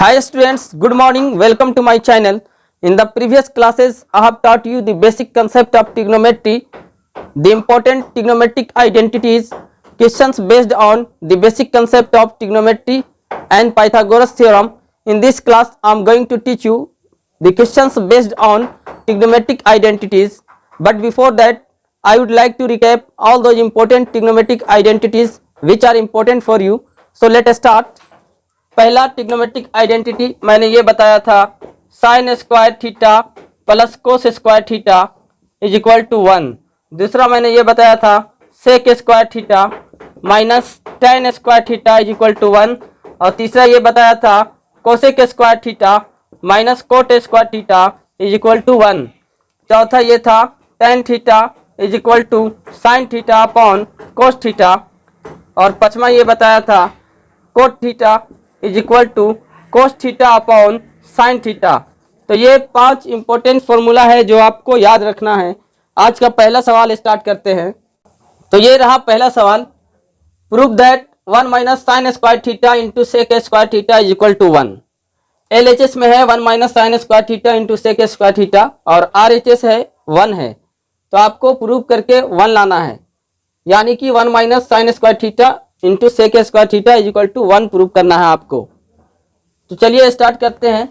Hi students, good morning. Welcome to my channel. In the previous classes, I have taught you the basic concept of trigonometry, the important trigonometric identities, questions based on the basic concept of trigonometry and Pythagoras theorem. In this class, I am going to teach you the questions based on trigonometric identities. But before that, I would like to recap all those important trigonometric identities which are important for you. So let us start. पहला trigonometric identity मैंने ये बताया था, sine square theta plus cos square theta is equal to 1। दूसरा मैंने ये बताया था, sec square theta minus tan square theta is equal to 1। और तीसरा ये बताया था, cosec square theta minus cot square theta is equal to 1। चौथा ये था, tan theta is equal to sine theta upon cos theta. और पांचवा ये बताया था, cot theta is equal to cos theta upon sine theta. तो ये 5 इंपॉर्टेंट फॉर्मूला है जो आपको याद रखना है। आज का पहला सवाल स्टार्ट करते हैं। तो ये रहा पहला सवाल, prove that 1 minus sine square theta into sec square theta is equal to 1। LHS में है 1 minus sine square theta into sec square theta और RHS है 1 है। तो आपको प्रूव करके 1 लाना है, यानी कि 1 minus sine square theta into sec square theta is equal to 1 prove करना है आपको। तो चलिए स्टार्ट करते हैं।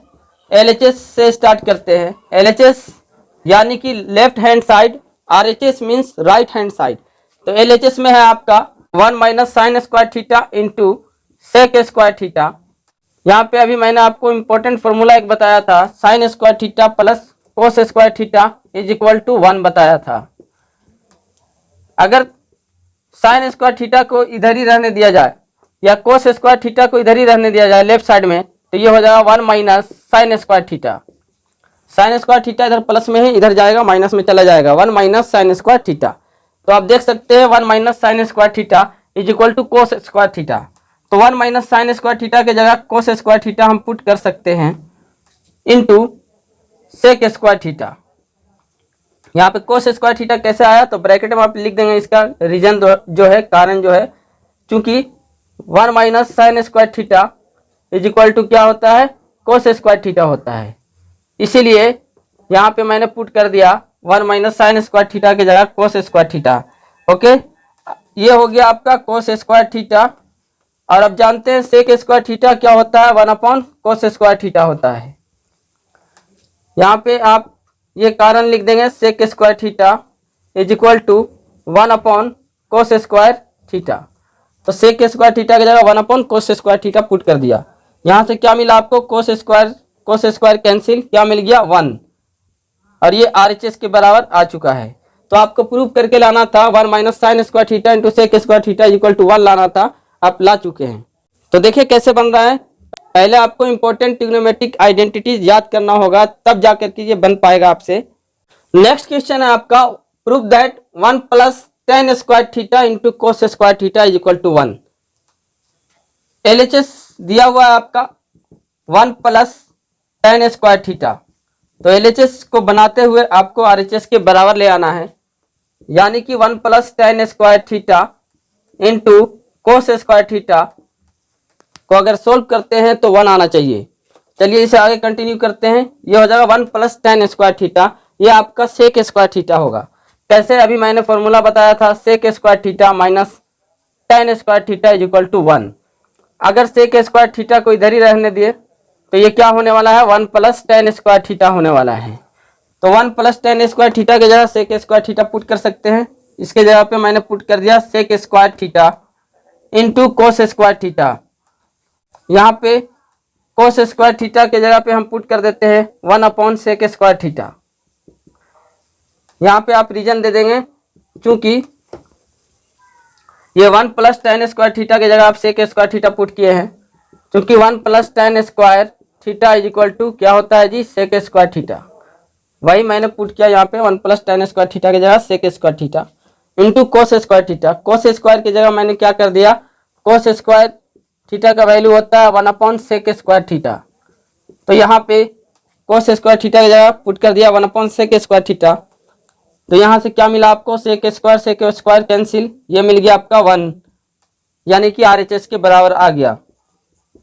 LHS से स्टार्ट करते हैं। LHS यानी कि left hand side, RHS means right hand side. तो LHS में है आपका 1 minus sine square theta into sec square theta. यहाँ पे अभी मैंने आपको इम्पोर्टेंट फॉर्मूला एक बताया था, sine square theta plus cos square theta is equal to 1 बताया था। अगर साइन स्क्वायर थीटा को इधर ही रहने दिया जाए या कोस स्क्वायर थीटा को इधर ही रहने दिया जाए लेफ्ट साइड में, तो ये हो जाएगा 1 minus sine square theta. Sign square theta इधर प्लस में है, इधर जाएगा माइनस में चला जाएगा, 1 माइनस साइन स्क्वायर थीटा। तो आप देख सकते हैं 1 minus sine square theta is equal to cos square theta. तो 1 माइनस साइन स्क्वायर थीटा के जगह कोस स्क्वायर थीटा हम पुट कर सकते हैं इंटू सेक स्क्वायर थीटा। यहाँ पे कोस स्क्वायर थीटा कैसे आया, तो ब्रैकेट में आप लिख देंगे इसका रीजन जो है, कारण जो है, चूंकि 1 minus sine square theta is equal to क्या होता है, कोस स्क्वायर थीटा होता है। इसीलिए यहाँ पे मैंने पुट कर दिया 1 माइनस साइन स्क्वायर थीटा की जगह कोस स्क्वायर थीटा। ओके, ये हो गया आपका कोस स्क्वायर थीटा। और अब जानते हैं सेक स्क्वायर थीटा क्या होता है, 1 अपॉन कोस स्क्वायर थीटा होता है। यहाँ पे आप ये कारण लिख देंगे, sec square theta is equal to 1 upon cos square theta. तो सेक स्क्वायर थीटा की जगह 1 upon cos square theta put कर दिया। यहाँ से क्या मिला आपको, कोस स्क्वायर कैंसिल, क्या मिल गया 1। और ये RHS के बराबर आ चुका है। तो आपको प्रूव करके लाना था 1 minus sine square theta into sec square theta equal to 1 लाना था, आप ला चुके हैं। तो देखिए कैसे बन रहा है। पहले आपको इंपॉर्टेंट ट्रिग्नोमेट्रिक आइडेंटिटीज याद करना होगा, तब जाकर के ये बन पाएगा आपसे। नेक्स्ट क्वेश्चन है आपका, prove that 1 plus tan square theta into cos square theta is equal to 1। LHS दिया हुआ है आपका 1 प्लस टेन स्क्वायर थीटा। तो LHS को बनाते हुए आपको RHS के बराबर ले आना है, यानी कि 1 plus tan square theta into cos square theta को अगर सोल्व करते हैं तो 1 आना चाहिए। चलिए इसे आगे कंटिन्यू करते हैं। ये हो जाएगा 1 प्लस टेन स्क्वायर थीटा, ये आपका सेक स्क्वायर थीटा होगा। कैसे, अभी मैंने फॉर्मूला बताया था, sec square theta minus tan square theta is equal to 1। अगर सेक स्क्वायर थीटा को इधर ही रहने दिए तो ये क्या होने वाला है, 1 प्लस टेन स्क्वायर थीटा होने वाला है। तो 1 प्लस टेन स्क्वायर थीटा की जगह सेक स्क्वायर थीटा पुट कर सकते हैं। इसके जगह पे मैंने पुट कर दिया sec square theta into cos square theta. यहाँ पे कोस स्क्वायर थीटा के जगह पे हम पुट कर देते हैं 1 अपॉन सेक स्क्वायर थीटा। यहाँ पे आप रीजन दे देंगे, चूंकि ये 1 प्लस टेन स्क्वायर थीटा की जगह आप सेक स्क्वायर थीटा पुट किए हैं, क्योंकि 1 plus tan square theta is equal to क्या होता है जी, सेक स्क्वायर थीटा। वही मैंने पुट किया यहाँ पे 1 प्लस टेन स्क्वायर थीटा की जगह sec square theta into cos square theta. Cos square की जगह मैंने क्या कर दिया, कोस स्क्वायर थीटा का वैल्यू होता है 1 अपॉन सेक स्क्वायर थीटा। तो यहाँ पे कोस स्क्वायर थीटा की जगह पुट कर दिया 1 अपॉन सेक स्क्वायर थीटा। तो यहाँ से क्या मिला आपको, सेक स्क्वायर कैंसिल, ये मिल गया आपका 1, यानी कि RHS के बराबर आ गया।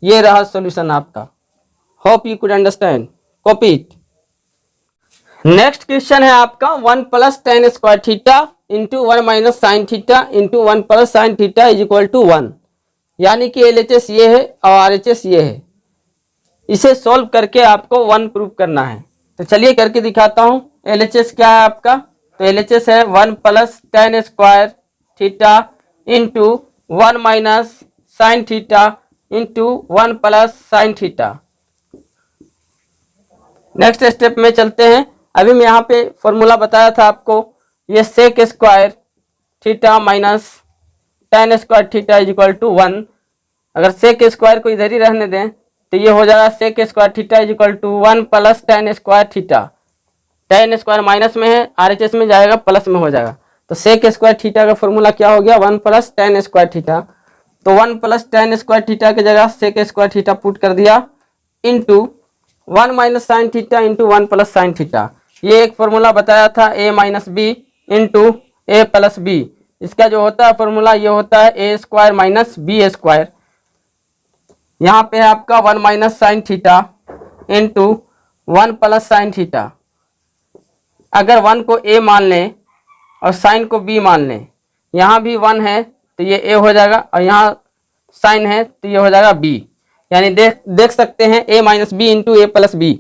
ये रहा सॉल्यूशन आपका। Hope you could understand, copy it. Next question है आपका 1 plus tan square theta into 1 minus sine theta into 1 plus sine theta is equal to 1, यानी कि LHS ये है और RHS ये है। इसे सॉल्व करके आपको 1 प्रूव करना है। तो चलिए करके दिखाता हूँ। LHS क्या है आपका, तो LHS है 1 plus tan square theta into 1 minus sine theta into 1 plus sine theta. Next step में चलते हैं। अभी मैं यहाँ पे फॉर्मूला बताया था आपको, ये sec square theta minus tan square theta is equal to 1। अगर सेक स्क्वायर को इधर ही रहने दें तो ये हो जाएगा sec square theta is equal to 1 plus tan square theta. Tan square minus में है, RHS में जाएगा प्लस में हो जाएगा। तो सेक स्क्वायर थीटा का फॉर्मूला क्या हो गया, 1 प्लस टेन स्क्वायर थीटा। तो 1 प्लस टेन स्क्वायर थीटा की जगह सेक स्क्वायर थीटा पुट कर दिया into 1 minus sine theta into 1 plus sine theta. ये एक फॉर्मूला बताया था a minus B into A plus B. इसका जो होता है फॉर्मूला ये होता है ए स्क्वायर माइनस बी स्क्वायर। यहाँ पे है आपका 1 minus sine theta into 1 plus sine theta. अगर 1 को a मान लें और साइन को b मान लें, यहाँ भी 1 है तो ये a हो जाएगा और यहाँ साइन है तो ये हो जाएगा b। यानी देख सकते हैं a minus B into A plus B.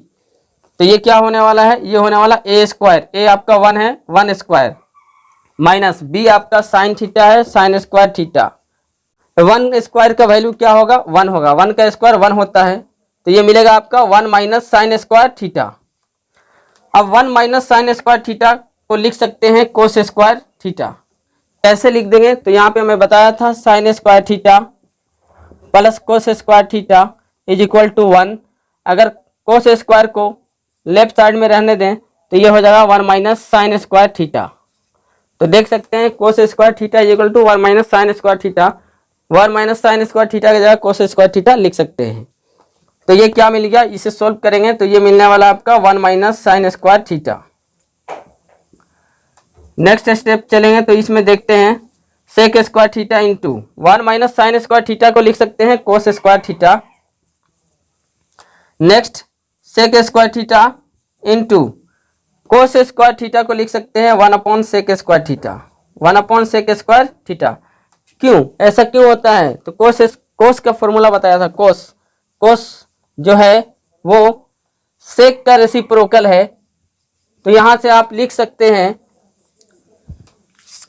तो ये क्या होने वाला है, ये होने वाला ए स्क्वायर, ए आपका 1 है 1 स्क्वायर माइनस बी आपका साइन थीटा है साइन स्क्वायर थीटा। 1 स्क्वायर का वैल्यू क्या होगा, 1 होगा, 1 का स्क्वायर 1 होता है। तो ये मिलेगा आपका 1 माइनस साइन स्क्वायर थीटा। अब 1 माइनस साइन स्क्वायर थीटा को लिख सकते हैं कोस स्क्वायर थीटा। कैसे लिख देंगे, तो यहाँ पे मैं बताया था sine square theta plus cos square theta is equal to 1। अगर कोस स्क्वायर को लेफ्ट साइड में रहने दें तो ये हो जाएगा 1 माइनस साइन स्क्वायर थीटा। तो देख सकते हैं cos square theta is equal to 1 minus sine square theta. 1 minus sine square theta की जगह कोस स्क्वायर थीटा लिख सकते हैं। तो ये क्या मिल गया, इसे सोल्व करेंगे तो ये मिलने वाला आपका 1 minus sine square theta. Next step चलेंगे तो इसमें देखते हैं sec square theta into 1 minus sine square theta को लिख सकते हैं cos square theta. Next sec square theta into cos square theta को लिख सकते हैं 1 upon sec square theta, 1 upon sec square theta. क्यों, ऐसा क्यों होता है, तो कोस का फॉर्मूला बताया था। कोस जो है वो सेक का रेसिप्रोकल है। तो यहां से आप लिख सकते हैं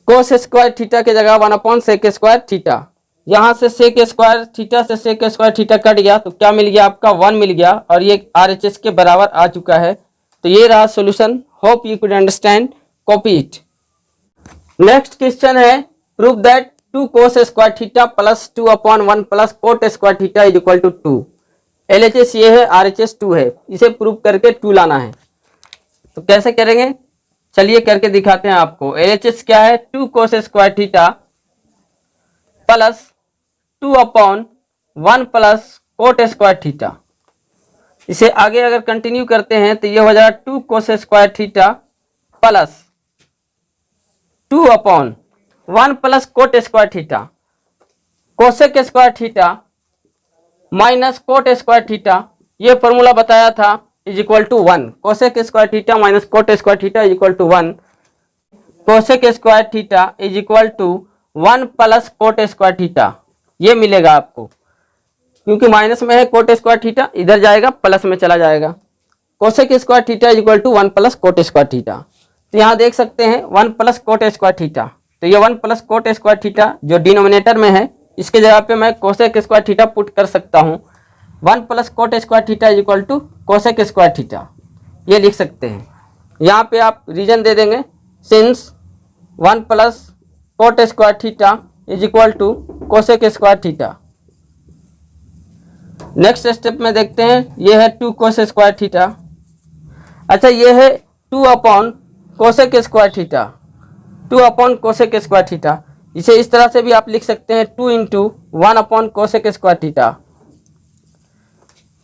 कोस स्क्वायर थीटा की जगह 1 अपॉन सेक स्क्वायर थीटा। यहाँ से सेक स्क्वायर थीटा से सेक स्क्वायर थीटा कट गया तो क्या मिल गया आपका 1 मिल गया और ये RHS के बराबर आ चुका है। तो ये रहा solution, hope you could understand, copy it. Next question है prove that 2 cos square theta plus 2 upon 1 plus cot square theta is equal to 2। LHS ये है, RHS 2 है, इसे प्रूव करके 2 लाना है। तो कैसे करेंगे, चलिए करके दिखाते हैं आपको। LHS क्या है, 2 cos square theta plus 2 upon 1 plus cot square theta. इसे आगे अगर कंटिन्यू करते हैं तो ये हो जाएगा 2 cos square theta plus 2 upon 1 plus cot square theta. Cosec square theta minus cot square theta, ये फॉर्मूला बताया था is equal to 1। Cosec square theta minus cot square theta is equal to 1। Cosec square theta is equal to 1 plus cot square theta, ये मिलेगा आपको। क्योंकि minus में है coat square theta, इधर जाएगा प्लस में चला जाएगा। Cosec square theta is equal to 1 plus cot square theta. तो यहाँ देख सकते हैं 1 प्लस कोट स्क्वायर थीटा। तो ये 1 प्लस कोट स्क्वायर थीटा जो डिनोमिनेटर में है, इसके जगह पे मैं कोसेक स्क्वायर थीटा पुट कर सकता हूँ। 1 plus cot square theta is equal to cosec square theta, ये लिख सकते हैं। यहाँ पे आप रीजन दे देंगे, since 1 plus cot square theta is equal to cosec square theta. Next step में देखते हैं, ये है 2 कोस स्क्वायर थीटा। अच्छा, ये है 2 upon cosec square theta, 2 upon cosec square theta. इसे इस तरह से भी आप लिख सकते हैं 2 into 1 upon cosec square theta.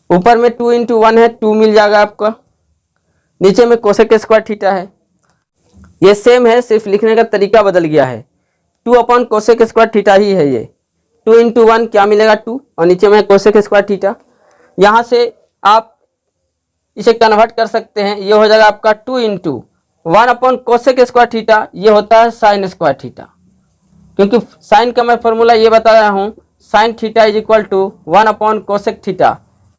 ऊपर में 2 इंटू 1 है, 2 मिल जाएगा आपका, नीचे में कोसेक स्क्वायर थीटा है। ये सेम है, सिर्फ लिखने का तरीका बदल गया है। 2 अपॉन कोसेक स्क्वायर थीटा ही है ये। 2 इंटू 1 क्या मिलेगा 2 और नीचे में कोसेक स्क्वायर थीटा। यहाँ से आप इसे कन्वर्ट कर सकते हैं, ये हो जाएगा आपका 2 into 1 upon cosec square theta, ये होता है साइन स्क्वायर थीटा, क्योंकि साइन का मैं फॉर्मूला ये बता रहा हूँ, sine theta is equal to 1 upon cosec theta,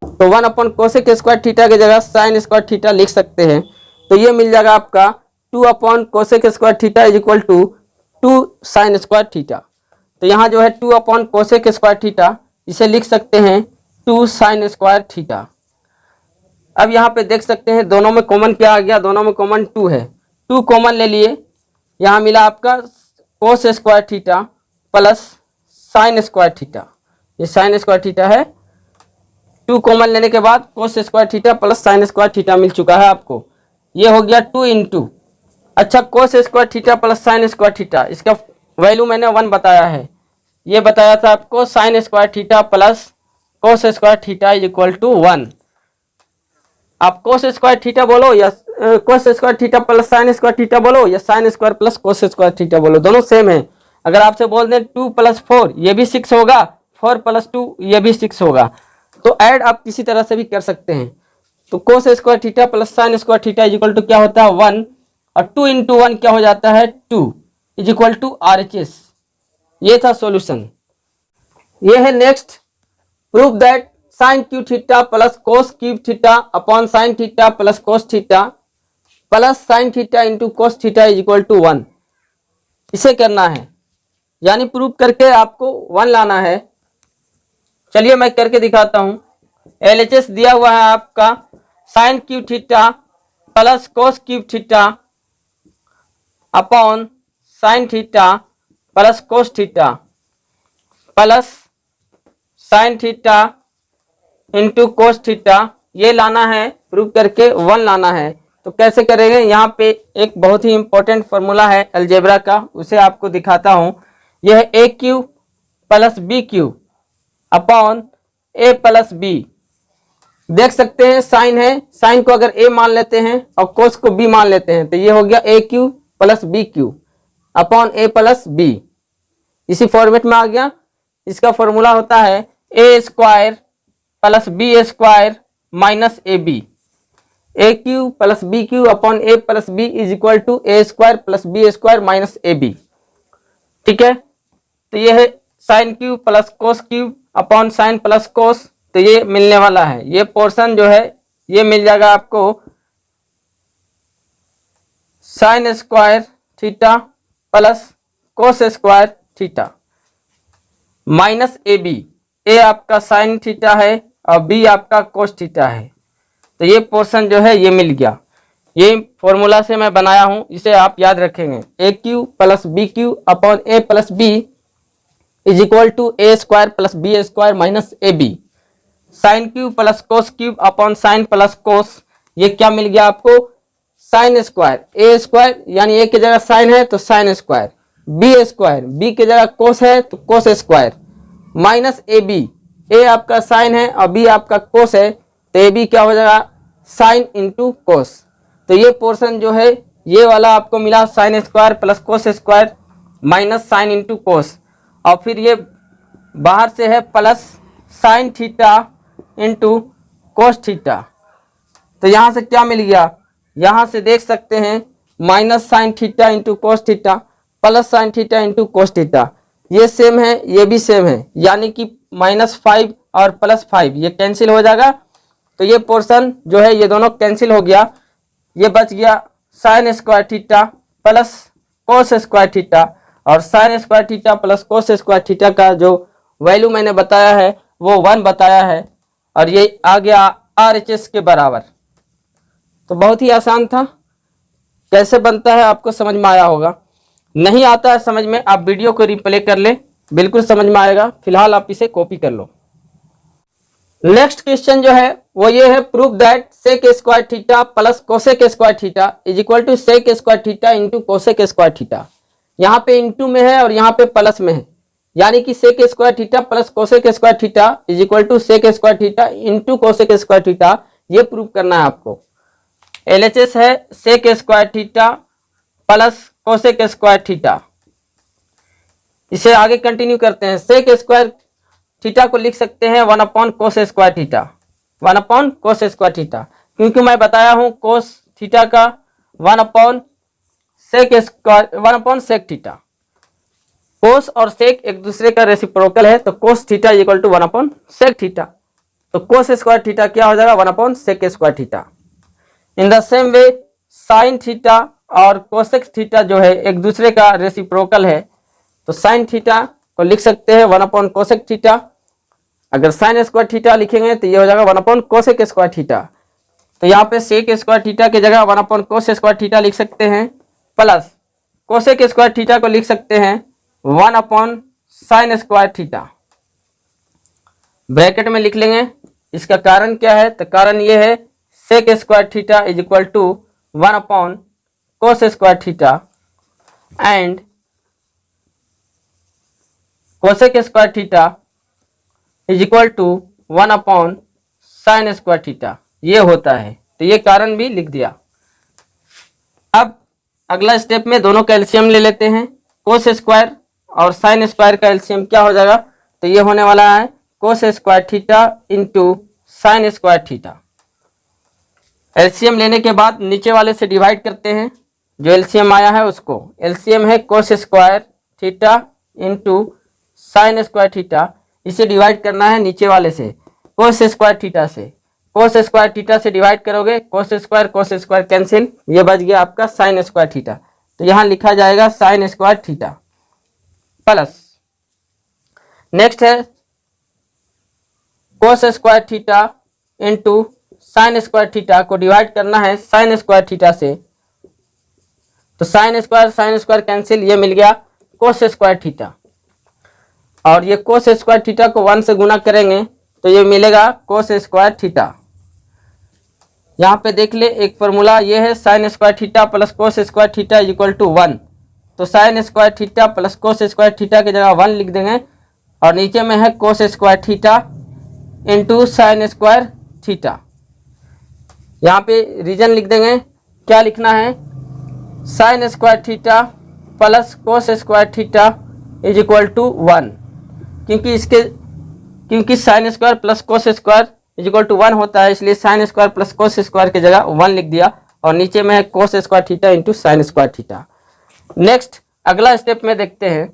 तो 1 अपॉन कोसेक स्क्वायर थीटा की जगह साइन स्क्वायर थीटा लिख सकते हैं, तो ये मिल जाएगा आपका 2 upon cosec square theta is equal to 2 sine square theta. तो यहाँ जो है 2 अपॉन कोसेक स्क्वायर थीटा, इसे लिख सकते हैं 2 साइन स्क्वायर थीटा। अब यहाँ पे देख सकते हैं दोनों में कॉमन क्या आ गया, दोनों में कॉमन 2 है, 2 कॉमन ले लिए, यहाँ मिला आपका cos square theta plus sine square theta, ये साइन स्क्वायर थीटा है, 2 कॉमन लेने के बाद cos square theta plus sine square theta मिल चुका है आपको, ये हो गया 2 इंटू, अच्छा cos square theta plus sine square theta, इसका वैल्यू मैंने 1 बताया है, ये बताया था आपको sine square theta plus cos square theta is equal to 1। आप कोस स्क्वायर थीटा बोलो या कोस square theta plus sine square theta बोलो या sign square plus cos square theta बोलो, दोनों सेम है। अगर आपसे बोल दें 2 + 4 ये भी 6 होगा, 4 + 2 ये भी 6 होगा, तो ऐड आप किसी तरह से भी कर सकते हैं। तो cos square theta plus sine square theta is equal to क्या होता है 1, और 2 इंटू 1 क्या हो जाता है 2 इज इक्वल टू RHS। ये था सॉल्यूशन। ये है next, prove that sine cube theta plus cos cube theta upon sine theta plus cos theta plus sine theta into cos theta is equal to 1। इसे करना है, यानी प्रूव करके आपको 1 लाना है। चलिए मैं करके दिखाता हूं। LHS दिया हुआ है आपका sine cube theta plus cos cube theta upon sine theta plus cos theta plus sine theta into cos theta, ये लाना है, प्रूव करके 1 लाना है। तो कैसे करेंगे, यहाँ पे एक बहुत ही इंपॉर्टेंट फॉर्मूला है अलजेब्रा का, उसे आपको दिखाता हूँ। यह है a cube plus b cube upon a plus b. देख सकते हैं साइन है, साइन को अगर ए मान लेते हैं और कोस को बी मान लेते हैं, तो ये हो गया a cube plus b cube upon a plus b. इसी फॉर्मेट में आ गया। इसका फॉर्मूला होता है ए square plus b square minus a b, a cube plus b cube upon a plus b is equal to a square plus b square minus a b. ठीक है, तो ये है sine cube plus cos cube upon sine plus cos, तो ये मिलने वाला है। ये पोर्शन जो है ये मिल जाएगा आपको sine square theta plus cos square theta minus a b. A आपका साइन थीटा है और बी आपका कोस थीटा है, तो ये पोर्शन जो है ये मिल गया। ये फॉर्मूला से मैं बनाया हूं, इसे आप याद रखेंगे। A cube plus b cube upon a plus b is equal to a square plus b square minus a b. Sine cube plus cos cube upon sine plus cos, ये क्या मिल गया आपको साइन स्क्वायर ए square, यानी ए की जगह sine है तो sine square, b square b की जगह कोस है तो cos square minus a b. A आपका साइन है और बी आपका कोस है, तो ए बी क्या हो जाएगा साइन इंटू कोस। तो ये पोर्शन जो है ये वाला आपको मिला sign square plus cos square minus sine into cos, और फिर ये बाहर से है plus sine theta into cos theta. तो यहाँ से क्या मिल गया, यहाँ से देख सकते हैं minus sine theta into cos theta plus sine theta into cos theta, ये सेम है ये भी सेम है, यानी कि -5 और +5 ये कैंसिल हो जाएगा। तो ये पोर्शन जो है ये दोनों कैंसिल हो गया, ये बच गया sine square theta plus cos square theta, और sine square theta plus cos square theta का जो वैल्यू मैंने बताया है वो 1 बताया है, और ये आ गया RHS के बराबर। तो बहुत ही आसान था, कैसे बनता है आपको समझ में आया होगा। नहीं आता है समझ में, आप वीडियो को रिप्ले कर ले, बिल्कुल समझ में आएगा। फिलहाल आप इसे कॉपी कर लो। नेक्स्ट क्वेश्चन जो है वो ये है, prove that sec square theta plus cosec square theta is equal to sec square theta into cosec square theta. यहाँ पे इंटू में है और यहाँ पे प्लस में है, यानी कि sec square theta plus cosec square theta is equal to sec square theta into cosec square theta, ये प्रूव करना है आपको। LHS है sec square theta plus cosec square theta. इसे आगे कंटिन्यू करते हैं। सेक स्क्वायर थीटा को लिख सकते हैं 1 upon cos square theta, 1 upon cos square theta. क्योंकि मैं बताया हूं कोस थीटा का 1/sec थीटा। कोस और सेक एक दूसरे का रेसिप्रोकल है, तो cos theta equal to 1/sec theta. तो कोस स्क्वायर थीटा क्या हो जाएगा 1/sec square theta. In the same way sine theta और कोसेक थीटा जो है एक दूसरे का रेसिप्रोकल है, तो साइन थीटा को लिख सकते हैं 1/cosec थीटा। अगर साइन स्क्वायर थीटा लिखेंगे तो ये हो जाएगा 1/cosec स्क्वायर थीटा। तो यहाँ पे सेक स्क्वायर थीटा की जगह 1/cos स्क्वायर थीटा लिख सकते हैं, प्लस कोसेक स्क्वायर थीटा को लिख सकते हैं 1/sin स्क्वायर थीटा। ब्रैकेट में लिख लेंगे। इसका कारण क्या है, तो कारण ये है sec square theta is equal to 1/cos square theta and cosec square theta is equal to 1/sin square theta, ये होता है। तो ये कारण भी लिख दिया। अब अगला स्टेप में दोनों का एलसीएम ले लेते हैं। कोस स्क्वायर और साइन स्क्वायर का एलसीएम क्या हो जाएगा, तो ये होने वाला है cos square theta into sine square theta. LCM लेने के बाद नीचे वाले से डिवाइड करते हैं, जो एलसीएम आया है उसको। एलसीएम है cos square theta into sine square theta, इसे डिवाइड करना है नीचे वाले से कोस स्क्वायर थीटा से। कोस स्क्वायर थीटा से डिवाइड करोगे कोस स्क्वायर कैंसिल, ये बच गया आपका साइन स्क्वायर थीटा। तो यहाँ लिखा जाएगा sine square theta plus next है cos square theta into sine square theta को डिवाइड करना है साइन स्क्वायर थीटा से। तो साइन स्क्वायर कैंसिल, ये मिल गया कोस स्क्वायर थीटा। और ये कोस स्क्वायर थीटा को 1 से गुना करेंगे तो ये मिलेगा कोस स्क्वायर थीटा। यहाँ पे देख ले एक फॉर्मूला ये है sine square theta plus cos square theta is equal to 1। तो sine square theta plus cos square theta की जगह 1 लिख देंगे और नीचे में है cos square theta into sine square theta. यहाँ पे रीजन लिख देंगे, क्या लिखना है, sine square theta plus cos square theta is equal to 1। क्योंकि sine square plus cos square is equal to 1 होता है, इसलिए sign square plus cos square की जगह 1 लिख दिया और नीचे में है cos square theta into sine square theta. Next अगला स्टेप में देखते हैं,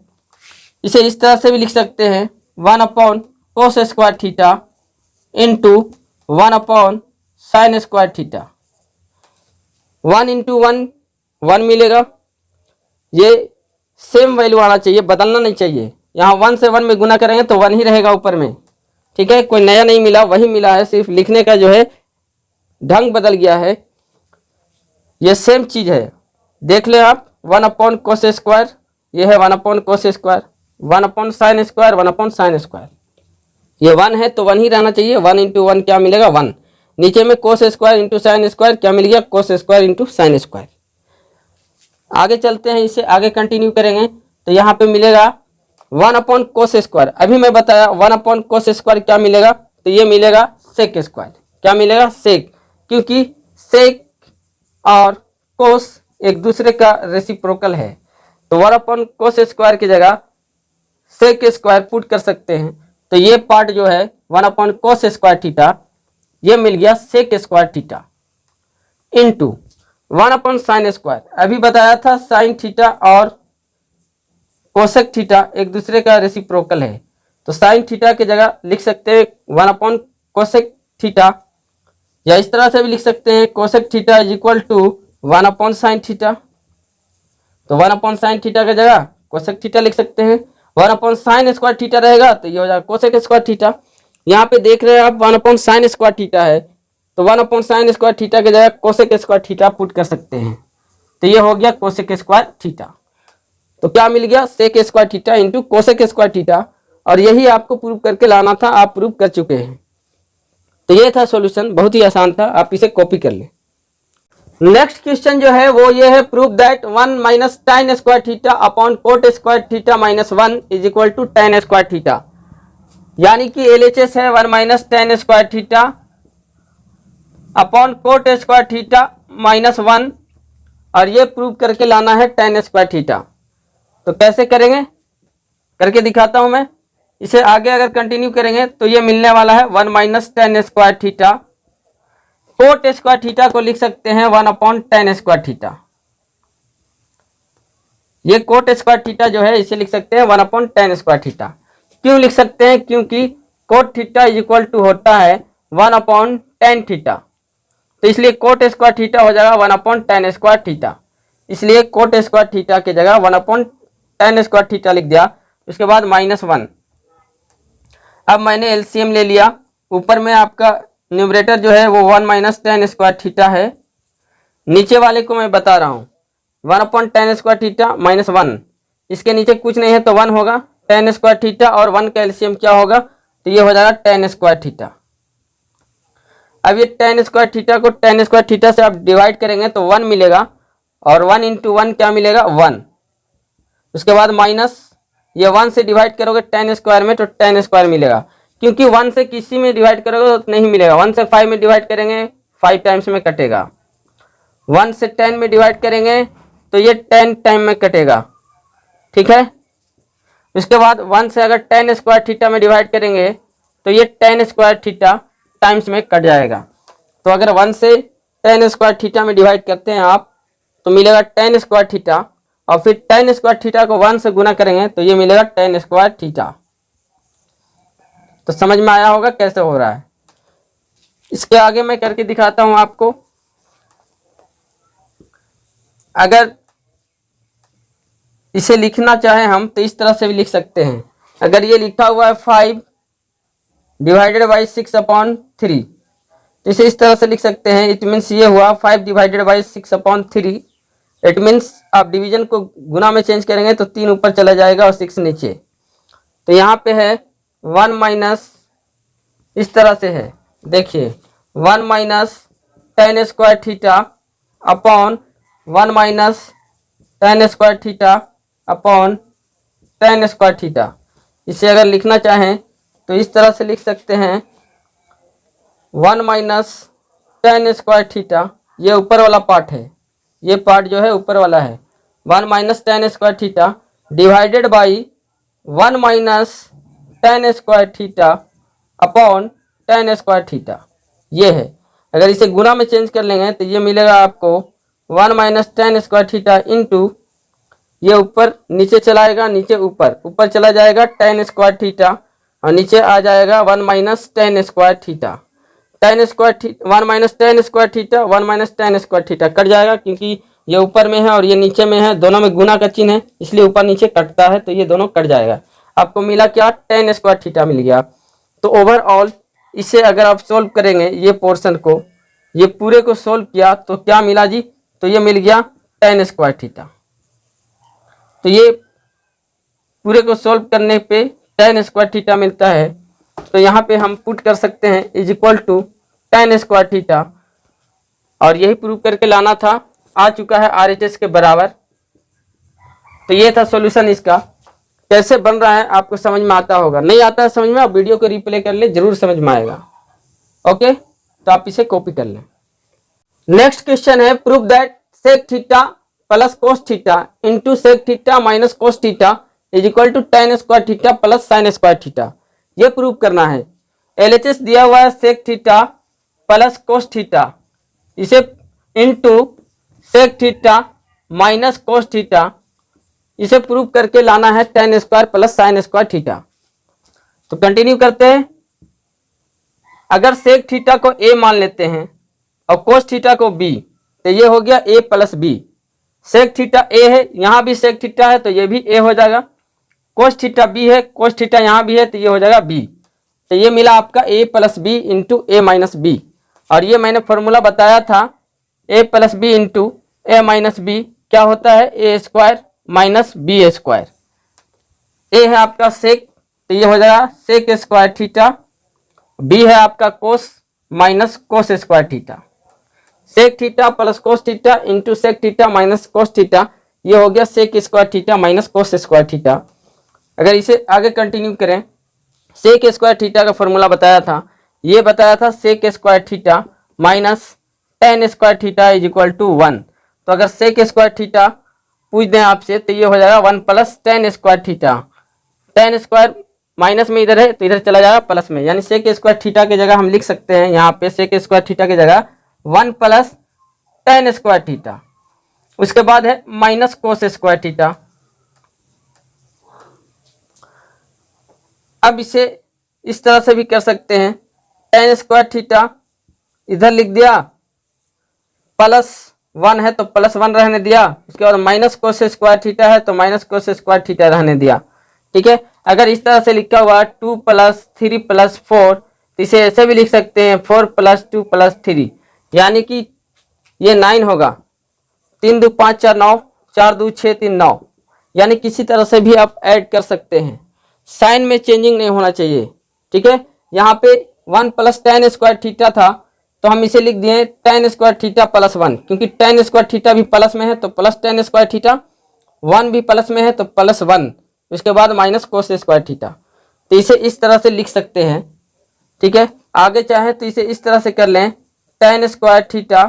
इसे इस तरह से भी लिख सकते हैं 1/cos square theta into 1/sin square theta. 1 into 1 मिलेगा, ये सेम वैल्यू आना चाहिए, बदलना नहीं चाहिए। यहाँ 1 से 1 में गुना करेंगे तो 1 ही रहेगा ऊपर में, ठीक है, कोई नया नहीं मिला, वही मिला है, सिर्फ लिखने का जो है ढंग बदल गया है। ये सेम चीज है, देख ले आप 1/cos स्क्वायर, ये है 1/cos square, 1/sin square, 1/sin square. ये 1 है तो 1 ही रहना चाहिए। 1 इंटू 1 क्या मिलेगा 1। नीचे में cos square into sine square क्या मिल गया cos square into sine square. आगे चलते हैं, इसे आगे कंटिन्यू करेंगे तो यहाँ पे मिलेगा 1/cos स्क्वायर। अभी मैं बताया 1/cos स्क्वायर क्या मिलेगा, तो ये मिलेगा सेक स्क्वायर। क्या मिलेगा सेक, क्योंकि सेक और कोस एक दूसरे का रेसिप्रोकल है, तो 1/cos स्क्वायर की जगह सेक स्क्वायर पुट कर सकते हैं। तो ये पार्ट जो है 1/cos स्क्वायर थीटा, ये मिल गया sec square theta into 1/sin square. अभी बताया था साइन थीटा और कोसेक थीटा एक दूसरे का रेसिप्रोकल है, तो साइन थीटा की जगह लिख सकते हैं 1/cosec थीटा, या इस तरह से भी लिख सकते हैं cosec theta is equal to 1/sin theta. तो 1/sin थीटा की जगह कोसेक थीटा लिख सकते हैं। 1/sin स्क्वायर थीटा रहेगा तो ये हो जाएगा कोसेक स्क्वायर थीटा। यहाँ पे देख रहे हैं आप 1/sin स्क्वायर थीटा है, तो 1/sin स्क्वायर थीटा की जगह कोसेक स्क्वायर थीटा पुट कर सकते हैं। तो ये हो गया कोसेक स्क्वायर थीटा। तो क्या मिल गया sec square theta into cosec square theta, और यही आपको प्रूव करके लाना था, आप प्रूव कर चुके हैं। तो ये था सॉल्यूशन, बहुत ही आसान था, आप इसे कॉपी कर लें। नेक्स्ट क्वेश्चन जो है वो ये है, prove that 1 minus tan square theta upon cot square theta minus 1 is equal to tan square theta. यानी कि LHS है 1 minus tan square theta upon cot square theta minus 1, और ये प्रूव करके लाना है tan स्क्वायर थीटा। तो कैसे करेंगे, करके दिखाता हूं मैं। इसे आगे अगर कंटिन्यू करेंगे तो ये मिलने वाला है 1 minus tan square theta coat square theta को लिख सकते हैं 1/tan स्क्वायर थीटा। ये कोट स्क्वायर थीटा जो है इसे लिख सकते हैं 1/tan स्क्वायर थीटा। क्यों लिख सकते हैं? क्योंकि cot theta is equal to होता है 1/tan थीटा, तो इसलिए कोट स्क्वायर थीटा हो जाएगा 1/tan स्क्वायर थीटा। इसलिए कोट स्क्वायर थीटा की जगह 1/tan स्क्वायर थीटा लिख दिया। उसके बाद -1। अब मैंने एलसीएम ले लिया। ऊपर में आपका न्यूमरेटर जो है वो 1 - tan स्क्वायर थीटा है। नीचे वाले को मैं बता रहा हूँ 1/tan स्क्वायर थीटा -1। इसके नीचे कुछ नहीं है तो 1 होगा। tan स्क्वायर थीटा और 1 का एलसीएम क्या होगा? तो ये हो जाएगा tan स्क्वायर थीटा। अब ये tan स्क्वायर थीटा को tan स्क्वायर थीटा से आप डिवाइड करेंगे तो 1 मिलेगा, और 1 × 1 क्या मिलेगा? 1। उसके बाद माइनस, ये 1 से डिवाइड करोगे tan स्क्वायर में तो tan स्क्वायर मिलेगा, क्योंकि 1 से किसी में डिवाइड करोगे तो नहीं मिलेगा। 1 से 5 में डिवाइड करेंगे 5 टाइम्स में कटेगा। 1 से 10 में डिवाइड करेंगे तो ये 10 टाइम में कटेगा, ठीक है। उसके बाद 1 से अगर tan स्क्वायर थीटा में डिवाइड करेंगे तो ये tan स्क्वायर थीटा टाइम्स में कट जाएगा। तो अगर 1 से tan स्क्वायर थीटा में डिवाइड करते हैं आप तो मिलेगा tan स्क्वायर थीटा, और फिर tan स्क्वायर थीटा को 1 से गुना करेंगे तो ये मिलेगा tan स्क्वायर थीटा। तो समझ में आया होगा कैसे हो रहा है। इसके आगे मैं करके दिखाता हूं आपको। अगर इसे लिखना चाहे हम तो इस तरह से भी लिख सकते हैं। अगर ये लिखा हुआ है 5 / 6/3, तो इसे इस तरह से लिख सकते हैं। इट मीन्स ये हुआ 5 / 6/3। इट मीन्स आप डिवीजन को गुना में चेंज करेंगे तो 3 ऊपर चला जाएगा और 6 नीचे। तो यहाँ पे है 1 माइनस, इस तरह से है, देखिए 1 - tan square theta upon 1 - tan square theta upon tan square theta. इसे अगर लिखना चाहें तो इस तरह से लिख सकते हैं 1 - tan स्क्वायर थीटा, ये ऊपर वाला पार्ट है, ये पार्ट जो है ऊपर वाला है, 1 - tan square theta divided by 1 - tan square theta upon tan square theta. ये है। अगर इसे गुना में चेंज कर लेंगे तो ये मिलेगा आपको 1 - tan स्क्वायर थीटा इंटू, ये ऊपर नीचे चलाएगा, नीचे ऊपर, ऊपर चला जाएगा tan स्क्वायर थीटा, और नीचे आ जाएगा 1 - tan square theta. tan square 1 - tan square theta 1 - tan square theta cut जाएगा, क्योंकि ये ऊपर में है और ये नीचे में है, दोनों में गुना का चिन्ह है, इसलिए ऊपर नीचे कटता है, तो ये दोनों कट जाएगा। आपको मिला क्या? tan स्क्वायर थीटा मिल गया। तो ओवरऑल इसे अगर आप सोल्व करेंगे, ये पोर्शन को, ये पूरे को सोल्व किया तो क्या मिला जी? तो ये मिल गया tan स्क्वायर थीटा। तो ये पूरे को सोल्व करने पे tan स्क्वायर थीटा मिलता है। तो यहाँ पे हम पुट कर सकते हैं is equal to tan square theta, और यही प्रूव करके लाना था। आ चुका है RHS के बराबर। तो ये था सॉल्यूशन इसका। कैसे बन रहा है आपको समझ में आता होगा, नहीं आता है समझ में आप वीडियो को रिप्ले कर ले, जरूर समझ में आएगा। ओके, तो आप इसे कॉपी कर लें। नेक्स्ट क्वेश्चन है prove that sec theta plus cos theta into sec theta minus cos theta is equal to tan square theta plus sine square theta. ये प्रूव करना है। LHS दिया हुआ है sec theta plus cos theta, इसे into sec theta minus cos theta, इसे prove करके लाना है tan square plus sine square theta. तो कंटिन्यू करते हैं। अगर सेक थीटा को a मान लेते हैं और कोस थीटा को b, तो ये हो गया a plus b। Sec theta a है, यहाँ भी सेक थीटा है तो ये भी a हो जाएगा। कोस थीटा b है, कोस थीटा यहाँ भी है तो ये हो जाएगा b। तो ये मिला आपका a plus b into a minus b. और ये मैंने फॉर्मूला बताया था, a plus b into a minus b क्या होता है? ए square minus B square. A है आपका सेक, तो ये हो जाएगा सेक स्क्वायर थीटा। बी है आपका cos minus cos square theta. Sec theta plus cos theta into sec theta minus cos theta, ये हो गया sec square theta minus cos square theta. अगर इसे आगे कंटिन्यू करें, सेक स्क्वायर थीटा का फॉर्मूला बताया था, ये बताया था sec square theta minus tan square theta is equal to 1। तो अगर सेक स्क्वायर थीटा पूछ दें आपसे तो ये हो जाएगा 1 plus tan square theta. tan square minus में इधर है तो इधर चला जाएगा प्लस में, यानी सेक स्क्वायर थीटा की जगह हम लिख सकते हैं, यहाँ पे सेक स्क्वायर थीटा की जगह 1 प्लस tan स्क्वायर थीटा। उसके बाद है माइनस कोस स्क्वायर थीटा। अब इसे इस तरह से भी कर सकते हैं, tan स्क्वायर थीटा इधर लिख दिया, प्लस 1 है तो प्लस 1 रहने दिया, उसके बाद माइनस कोस स्क्वायर थीटा है तो माइनस कोस स्क्वायर थीटा रहने दिया। ठीक है, अगर इस तरह से लिखा हुआ 2 प्लस 3 प्लस 4 तो इसे ऐसे भी लिख सकते हैं 4 प्लस 2 प्लस 3, यानी कि ये 9 होगा। 3 2 5 4 9, 4 2 6 3 9, यानी किसी तरह से भी आप ऐड कर सकते हैं, साइन में चेंजिंग नहीं होना चाहिए। ठीक है, यहाँ पे 1 प्लस tan स्क्वायर थीटा था तो हम इसे लिख दिए tan स्क्वायर थीटा प्लस 1, क्योंकि tan स्क्वायर थीटा भी प्लस में है तो प्लस tan स्क्वायर थीटा, 1 भी प्लस में है तो प्लस 1, उसके बाद माइनस कोस स्क्वायर थीटा। तो इसे इस तरह से लिख सकते हैं। ठीक है, आगे चाहे तो इसे इस तरह से कर लें, tan square theta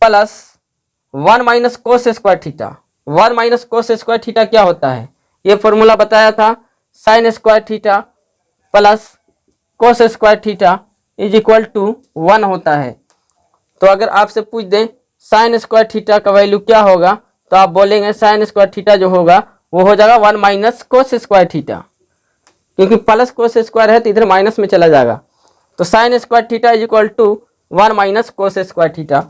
plus 1 minus cos square theta. 1 minus cos square theta क्या होता है, ये फॉर्मूला बताया था, sine square theta plus cos square theta is equal to 1 होता है। तो अगर आपसे पूछ दें साइन स्क्वायर थीटा का वैल्यू क्या होगा, तो आप बोलेंगे साइन स्क्वायर थीटा जो होगा वो हो जाएगा 1 माइनस कोस स्क्वायर थीटा, क्योंकि प्लस कोस स्क्वायर है तो इधर माइनस में चला जाएगा। तो sine square theta is equal to 1 minus cos square theta.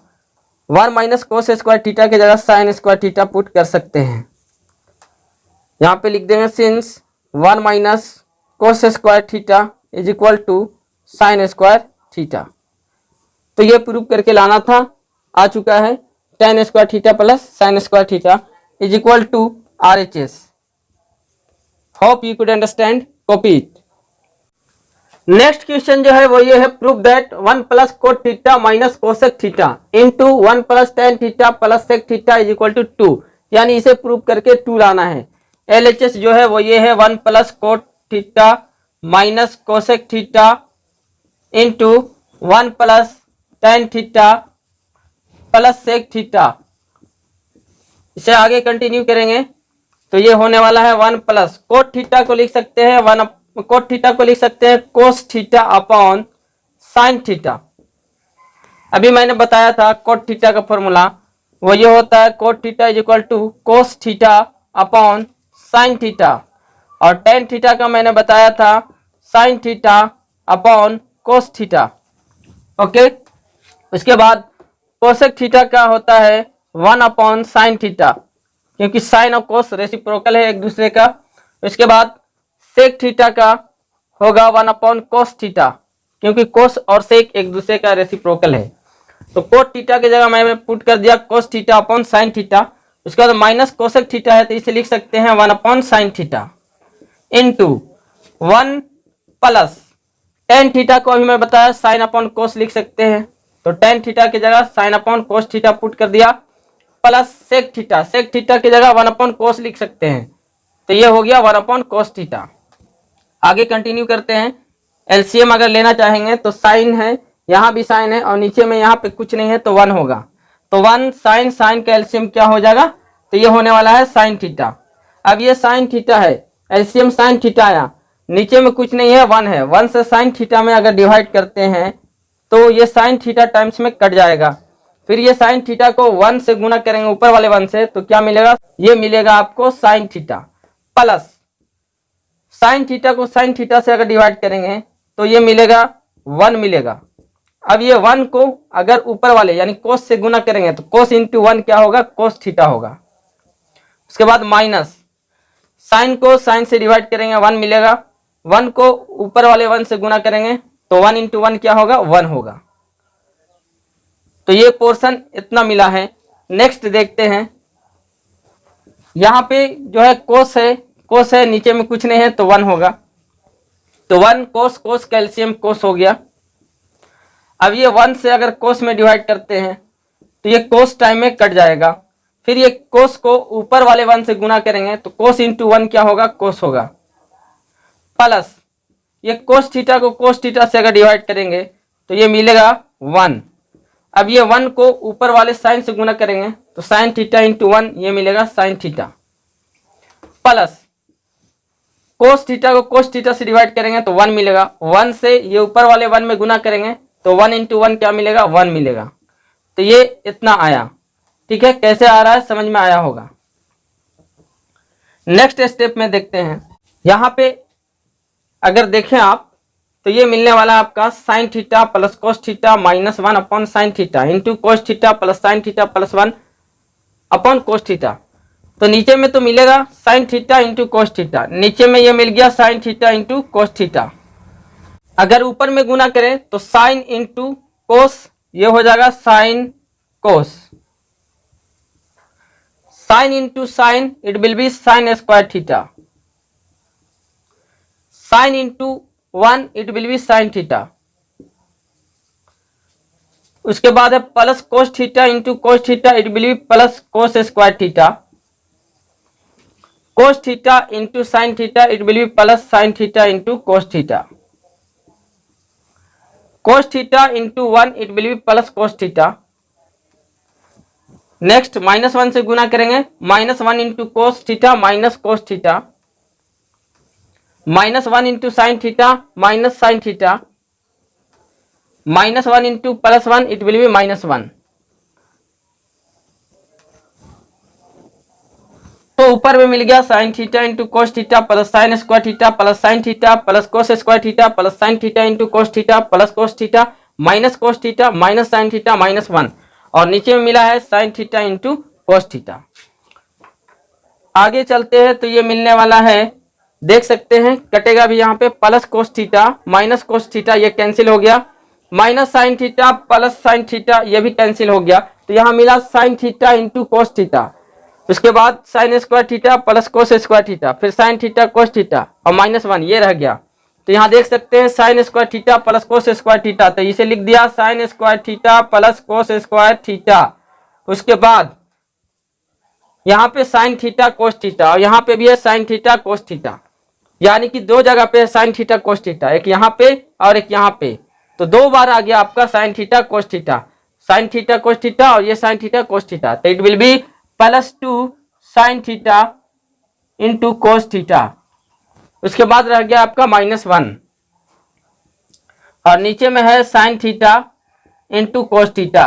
1 minus cos square theta की जगह साइन स्क्वायर थीटा पुट कर सकते हैं। यहाँ पे लिख देंगे since 1 minus cos square theta is equal to sine square theta. तो ये प्रूव करके लाना था, आ चुका है, tan square theta plus sine square theta is equal to RHS। Hope you could understand, copy it. Next question जो है वो ये है, prove that 1 plus cot theta minus cosec theta into 1 plus tan theta plus sec theta is equal to 2, यानी इसे prove करके 2 लाना है। LHS जो है वो ये है 1 plus cot theta minus cosec theta into 1 plus tan theta plus sec theta. इसे आगे कंटिन्यू करेंगे तो ये होने वाला है 1 प्लस कोट थीटा को लिख सकते हैं, 1 कोट थीटा को लिख सकते हैं कोस थीटा अपॉन साइन थीटा। अभी मैंने बताया था कोट थीटा का फॉर्मूला वो ये होता है cot theta is equal to cos theta upon sine theta, और टेन थीटा का मैंने बताया था sine theta upon cos theta. Okay, उसके बाद कोसेक थीटा का होता है 1 अपॉन साइन थीटा, क्योंकि साइन और कोस रेसिप्रोकल है एक दूसरे का। उसके बाद सेक थीटा का होगा 1 अपॉन कोस थीटा, क्योंकि कोस और सेक एक दूसरे का रेसिप्रोकल है। तो कोट थीटा की जगह मैंने पुट कर दिया कोस थीटा अपॉन साइन थीटा। उसके बाद माइनस कोसेक थीटा है तो इसे लिख सकते हैं 1 upon sine theta into 1 plus tan theta को अभी मैं बताया साइन अपॉन कोस लिख सकते हैं, तो टेन थीटा की जगह sine upon cos theta put कर दिया, प्लस सेक थीटा की जगह 1 अपॉन कोस लिख सकते हैं, तो ये हो गया 1 अपॉन कोस थीटा। आगे कंटिन्यू करते हैं। एलसीएम अगर लेना चाहेंगे तो साइन है, यहाँ भी साइन है और नीचे में यहाँ पे कुछ नहीं है तो 1 होगा, तो 1 साइन, साइन का एलसीएम क्या हो जाएगा, तो ये होने वाला है साइन थीटा। अब ये साइन थीटा है, एलसीएम साइन थीटा आया, नीचे में कुछ नहीं है 1 है, 1 से साइन थीटा में अगर डिवाइड करते हैं तो ये साइन थीटा टाइम्स में कट जाएगा, फिर ये साइन थीटा को 1 से गुना करेंगे ऊपर वाले 1 से, तो क्या मिलेगा, ये मिलेगा आपको sign theta plus sine theta को साइन थीटा से अगर डिवाइड करेंगे तो ये मिलेगा 1 मिलेगा। अब ये 1 को अगर ऊपर वाले यानी कोस से गुना करेंगे तो कोस इंटू 1 क्या होगा, कोस थीटा होगा। उसके बाद माइनस साइन को साइन से डिवाइड करेंगे 1 मिलेगा, 1 को ऊपर वाले 1 से गुना करेंगे तो 1 इंटू 1 क्या होगा, 1 होगा। तो ये पोर्शन इतना मिला है। नेक्स्ट देखते हैं, यहाँ पे जो है कोस है नीचे में कुछ नहीं है तो 1 होगा, तो 1 कोस कैल्शियम कोस हो गया। अब ये 1 से अगर कोस में डिवाइड करते हैं तो ये कोस टाइम में कट जाएगा, फिर ये कोस को ऊपर वाले 1 से गुना करेंगे तो कोस इंटू 1 क्या होगा, कोस होगा, प्लस ये कोस थीटा को कोस थीटा से अगर डिवाइड करेंगे तो ये मिलेगा 1। अब ये 1 को ऊपर वाले साइन से गुना करेंगे तो साइन थीटा इंटू 1 ये मिलेगा sign theta, plus cos theta को कोस थीटा से डिवाइड करेंगे तो 1 मिलेगा, 1 से ये ऊपर वाले 1 में गुना करेंगे तो 1 इंटू 1 क्या मिलेगा, 1 मिलेगा। तो ये इतना आया। ठीक है, कैसे आ रहा है समझ में आया होगा। नेक्स्ट स्टेप में देखते हैं। यहाँ पे अगर देखें आप तो ये मिलने वाला है आपका sine theta plus cos theta minus 1 upon sine theta into cos theta plus sine theta plus 1 upon cos theta. तो नीचे में तो मिलेगा sign theta into cos theta, नीचे में ये मिल गया sign theta into cos theta. अगर ऊपर में गुना करें तो साइन इंटू कोस, ये हो जाएगा sine cos, sine into sine it will be sign square theta, sine into 1 it will be sine theta. उसके बाद है plus cos theta into cos theta it will be plus cos square theta, cos theta into sine theta it will be plus sine theta into cos theta, cos theta into 1 it will be plus cos theta. Next minus 1 से गुना करेंगे, minus 1 into cos theta minus cos theta, minus 1 into sine theta minus sine theta, minus 1 into plus 1 it will be minus 1। तो ऊपर में मिल गया sign theta into cos theta plus sine square theta plus sine theta plus cos square theta plus sine theta into cos theta plus cos theta minus cos theta minus sine theta minus 1, और नीचे में मिला है sign theta into cos theta. आगे चलते हैं तो ये मिलने वाला है, देख सकते हैं कटेगा भी यहाँ पे plus cos theta minus cos theta, ये कैंसिल हो गया, minus sine theta plus sine theta ये भी कैंसिल हो गया। तो यहाँ मिला sign theta into cos theta, उसके बाद sign square theta plus cos square theta, फिर साइन थीटा कोस थीटा और माइनस 1 ये रह गया। तो यहाँ देख सकते हैं sign square theta plus cos square theta, तो इसे लिख दिया sign square theta plus cos square theta. उसके बाद यहाँ पे साइन थीटा कोस थीटा और यहाँ पे भी है साइन थीटा कोस थीटा, यानी कि दो जगह पे है साइन थीटा कोस थीटा, एक यहाँ पे और एक यहाँ पे। तो दो बार आ गया आपका sine theta cos theta, sine theta cos theta और ये साइन थीटा कोस थीटा। तो it will be plus 2 sign theta into cos theta. उसके बाद रह गया आपका माइनस 1 और नीचे में है sign theta into cos theta.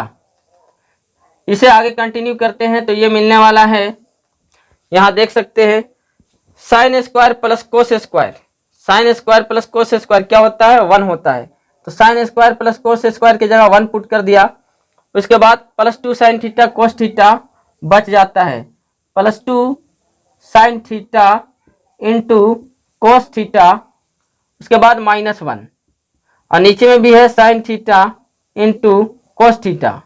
इसे आगे कंटिन्यू करते हैं तो ये मिलने वाला है, यहाँ देख सकते हैं sign square plus cos square, sign square plus cos square क्या होता है, 1 होता है। तो sine square plus cos square की जगह 1 पुट कर दिया। उसके बाद plus 2 sine theta cos theta बच जाता है, plus 2 sign theta into cos theta, उसके बाद माइनस 1 और नीचे में भी है sign theta into cos theta.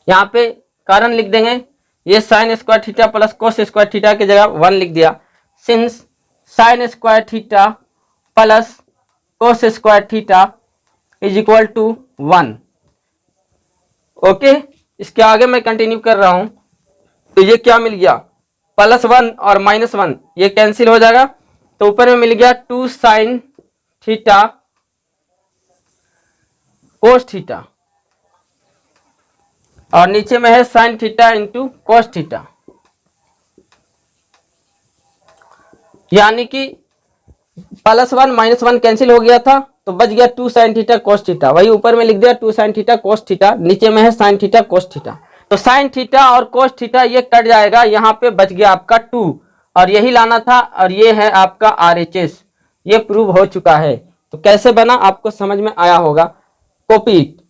यहाँ पे कारण लिख देंगे, ये sine square theta plus cos square theta की जगह 1 लिख दिया, since sine square theta plus cos square theta is equal to 1। Okay, इसके आगे मैं कंटिन्यू कर रहा हूं तो ये क्या मिल गया, प्लस 1 और माइनस 1 ये कैंसिल हो जाएगा। तो ऊपर में मिल गया 2 साइन थीटा कोस थीटा और नीचे में है sign theta into cos theta, यानी कि प्लस 1 माइनस 1 कैंसिल हो गया था तो बच गया 2 साइन थीटा कोस थीटा, वही ऊपर में लिख दिया 2 साइन थीटा कोस थीटा, नीचे में है साइन थीटा कोस थीटा। तो साइन थीटा और कोस थीटा ये कट जाएगा, यहाँ पे बच गया आपका 2 और यही लाना था, और ये है आपका RHS, ये प्रूव हो चुका है। तो कैसे बना आपको समझ में आया होगा, कॉपी इट।